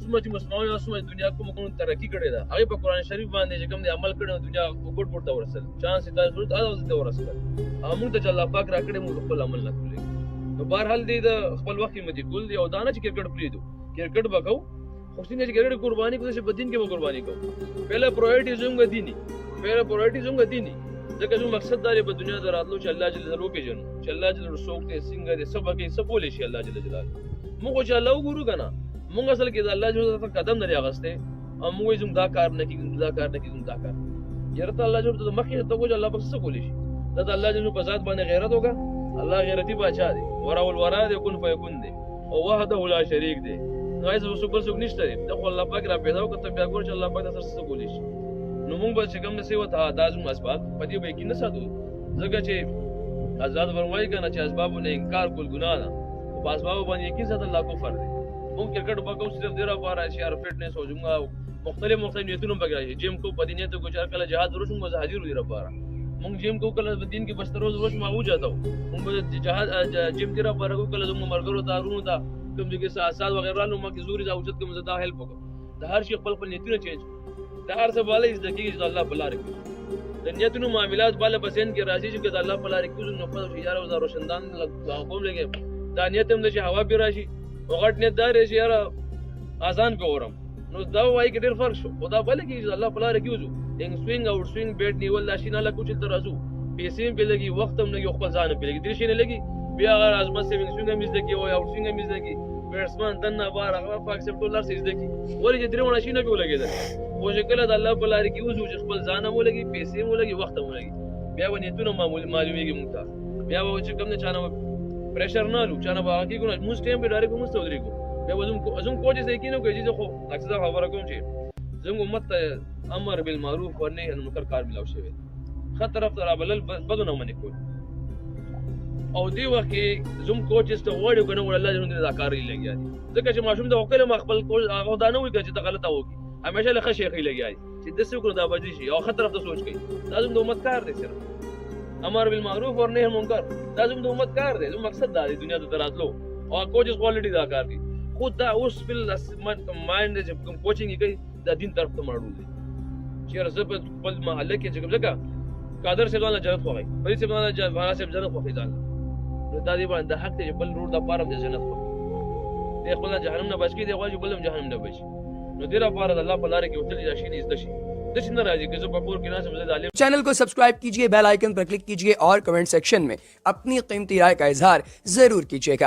څومره چې مسلمانانو څومره دنیا کوم ترقی کړې ده هغه په قران شریف باندې چې کوم عمل کړو دنیا وګړ پورته ورسل چانس ته ضرورت اته ته ورسل موږ ته الله پاک راکړې موږ خپل عمل نه کولې نو بهرحال دې د خپل وخت مدي کول دی او دانه چې کرکټ پریدو کرکټ وکاو خو څنګه چې کرکټ قرباني کوي چې بدین کې قرباني کوو پہله پرایورټي زموږ دینی ځکه زموږ مقصد دا دی په دنیا د راتلو چې الله جل جلاله پیژنو چې الله جل جلاله څوک دی څنګه دی سبا کې سبول شي الله جل جلاله موږ چې الله وګورو کنه موږ اصل کې د الله جل جلاله قدم نه اغسته او موږ زم دا کار نه کیږي یاره ته الله جل جلاله مخې ته وځي الله بس کولې شي دا د الله جل جلاله په ذات باندې غیرت وکړه الله غیرتی بادشاہ دی ورا الورا دی کن فیکون دی او وحده لا شریک دی نو ایسه وسوبل څوک نشته دی دا الله پاک را پیدا وکړه بیا ګور چې الله پاک تاسو څه کولې شي نو موږ به چې کوم نسی وته دازم اسباب پدې به کې نه ساتو ځکه چې آزاد فرمایي کنه چې اسبابو نه انکار کول ګناه ده او په اسباب باندې کې ساتل الله کفر دی موږ کرکټ وکاو صرف ډیره بار اشعار فټنس او جمعه مختلف نیتونو بګرایي جیم کو پدې نیت کو چې کله جهاد ورشم مو حاضر وي رباره موږ جیم کو کله دین کې بس روز ورش ما وځاتو موږ جهاد جیم کې را بارګو کله موږ مرګرو دارونو دا کوم چې اساس وغیرہ نو ما کې زوري دا اوجت کوم زدا هیلپ وکړه د هر شي خپل نیتونه چینج د هر څه بالا از دقیق چې الله په لار کې د نیتونو معاملات بالا بسین کې راځي چې د الله په لار کې نو په یار او روشندان کوم لګي دا نیت هم د هوا به راشي او غټ نیت دار شي یار آسان کوورم نو دا وایي کې ډېر فرق شو خدا بل کې چې الله په لار کې وځو ان سوینګ او سوینګ بیٹ نیول لاشي نه لکه چې ترازو پیسې په لګي وخت هم لګي خپل ځان په لګي درې شي نه لګي بیا هغه ازمت سوینګ مزده کې او سوینګ مزده کې بیټسمن دنه بار هغه پاک سپټولر سيزده کې ولې چې درې ونه شي نه په لګي خو چې کله د الله په لار کې وځو چې خپل ځان مو لګي پیسې مو لګي وخت مو لګي بیا ونیتونه معلومیږي مونږ ته بیا و چې کوم نه چانه پریشر نه لو چانه باقي کو موږ ټیم په ډایرکټ موږ ستوري کو بیا وزم کوچ سې کینو کوي چې خو اکثر خبره کوم چې زموږ امت ته امر بالمعروف او نهي عن المنکر کار ملاو شوی خط طرف ته رابلل بدو نه منې کول او دی وخت کې زوم کوچز ته وړو کنه ول الله جل دا کار لګیا دي ځکه چې ماشوم د وکیل مخبل کول هغه دا نه وي چې غلطه وکي همیشه له شیخي لګیا دي چې د څه کو دا بجې شي او خط طرف ته سوچ کوي دا زوم د امت کار دی صرف امر بالمعروف او نهي عن المنکر دا زوم د امت کار دی زوم مقصد دا دی دنیا ته دراتلو او کوچز کوالټي دا کار کوي خود دا اوس بل مایند چې کوم کوچینګ کوي دا دین طرف ته مړول دي چې رزب خپل محله کې چې کوم ځکه قادر سے الله جنت خوای پرې سے الله جوانا سے جنت خوای ځان دا دی باندې حق ته بل روډ د پاره د جنت خو دی خپل جهنم نه بچی دی غواړي بلم جهنم نه بچي نو دیره پاره د الله په لار کې وتل راشي نه زده شي د شنه راځي که زه په کور کې نه سمجه عالم चैनल को सब्सक्राइब कीजिए, bell icon पर क्लिक कीजिए और कमेंट सेक्शन में अपनी कीमती राय का इजहार जरूर कीजिएगा।